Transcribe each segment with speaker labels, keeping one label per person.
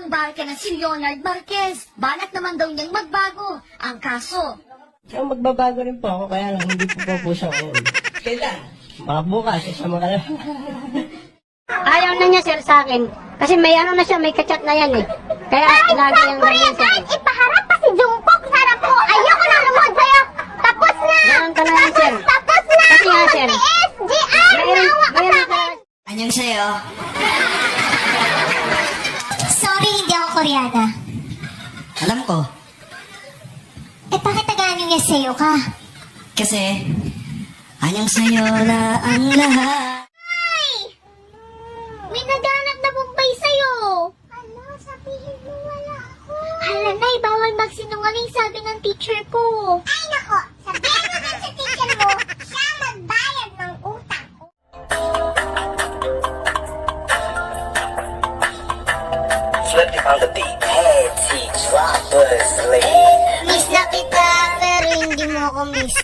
Speaker 1: ang barka na si Leonard Marquez. Balak naman daw niyang magbago. Ang kaso,
Speaker 2: So, magbabago rin po ako, kaya lang hindi po siya ngayon. Kailan? Baka bukas, isama ka lang.
Speaker 3: Ayaw na niya, sir, sa akin. Kasi may ano na siya, may kachat na yan eh. Kaya lagi yung ganyan sa akin.
Speaker 4: Ipaharap pa si Jungkook sa harap ko. Ayoko na lumod sa'yo. Tapos na.
Speaker 3: Ganun ka na yan, sir.
Speaker 4: Tapos na.
Speaker 3: Kasi nga, sir.
Speaker 4: SGR. Nawa ka sa akin.
Speaker 1: anyong sa'yo?
Speaker 4: Sorry, hindi ako Koreana.
Speaker 1: Alam ko.
Speaker 4: Bakit tagaan yung sa'yo ka?
Speaker 1: Kasi, anyong sa'yo na ang lahat.
Speaker 4: Ay! May naganap na Bombay sa'yo. Ano? Sabihin mo wala ako. Hala, Nay, bawal magsinungaling, sabi ng teacher ko. Ay, nako. Sabihin mo din sa teacher mo, siya magbayad ng utang ko.
Speaker 5: Flipping on the beat, head droppers, lady.
Speaker 4: Miss na kita, pero hindi mo ako miss.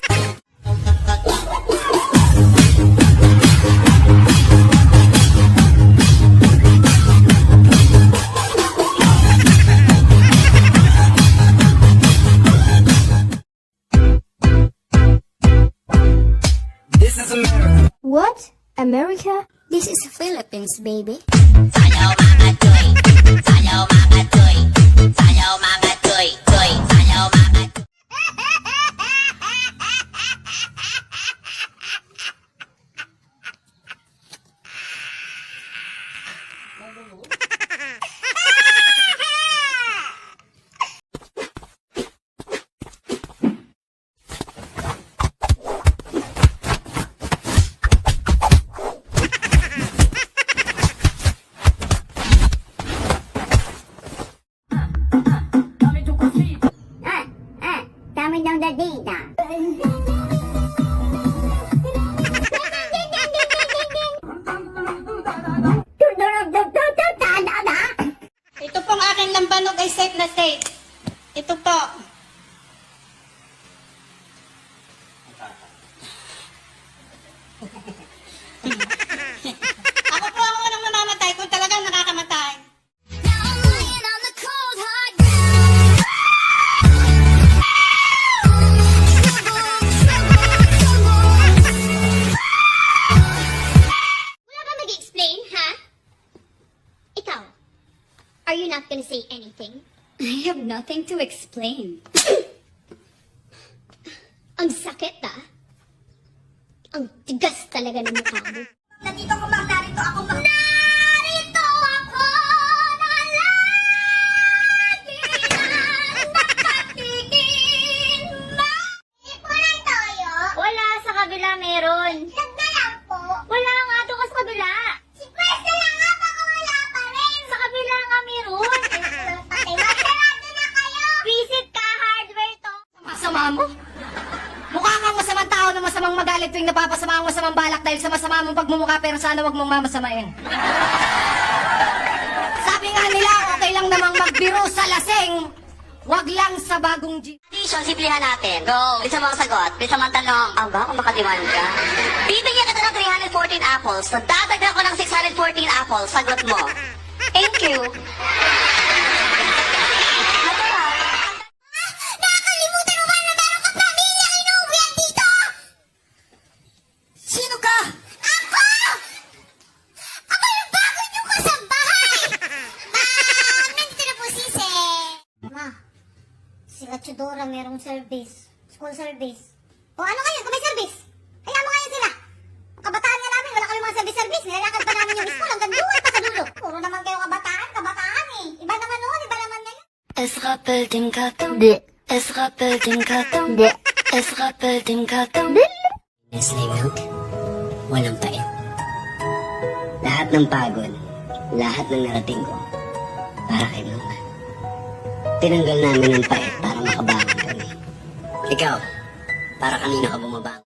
Speaker 5: This is America.
Speaker 4: What? America? This is Philippines, baby.
Speaker 6: Sayaw mga toy, sayaw mga toy, sayaw mga toy, toy, sayaw mga
Speaker 4: Dami ng dadita.
Speaker 3: Ito pong aking lambanog ay safe na safe. Ito po. Ako po ang unang mamamatay kung talagang nakakamatay.
Speaker 4: Wala ka mag-explain, ha? Ikaw, are you not gonna say anything?
Speaker 1: I have nothing to explain.
Speaker 4: Ang sakit, ah. Ang tigas talaga ng mukha mo. Nandito ko bang narito ako bang... Narito ako na lagi na nakatingin mo. Ipunan toyo? Wala, sa kabila meron. Nagdalang po? Wala nga doon sa kabila. Si Pwesta lang nga baka wala pa rin. Sa kabila nga meron. Patay, magsarado na kayo. Visit ka, hardware to.
Speaker 1: Masama mo? Mukha kang masamang tao na masamang magalit tuwing napapasama ang masamang balak dahil sa masama mong pagmumukha pero sana wag mong mamasamain. Sabi nga nila, okay lang namang magbiro sa lasing, wag lang sa bagong G.
Speaker 6: Addition, simplihan natin. Go. Bisa mo ang sagot. Bisa mo ang tanong. Aba, kung makatiwan ka. Bibigyan kita ng 314 apples. So, dadagdag ko ng 614 apples. Sagot mo. Thank you.
Speaker 4: Nakakalimutan mo ba na meron kang pamilya inuwian dito?
Speaker 1: Sino ka?
Speaker 4: Ako! Ako yung bago niyo ko sa bahay! Nandito na po sisi. Ma, sila Chudora merong service. School service. O ano ngayon kung may service? Hayaan mo ngayon sila. Ang kabataan nga namin, wala kami mga service-service. Nilalakad pa namin yung school hanggang doon pa sa dulo. Puro naman kayo kabataan eh. Iba naman noon, iba naman ngayon.
Speaker 6: Es rappelt im Karton.
Speaker 3: Hindi.
Speaker 6: Es rappelt im Karton.
Speaker 3: Hindi.
Speaker 6: Es rappelt im Karton.
Speaker 7: Nestle Milk, walang pait. Lahat ng pagod, lahat ng narating ko, para kay Mama. Tinanggal namin ang pait para makabangon kami. Ikaw, para kanina ka bumabangon.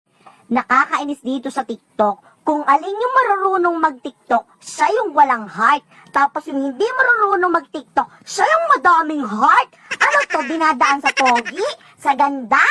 Speaker 8: Nakakainis dito sa TikTok. Kung alin yung marunong mag-TikTok, siya yung walang heart. Tapos yung hindi marunong mag-TikTok, siya yung madaming heart. Ano to, dinadaan sa pogi? Sa ganda?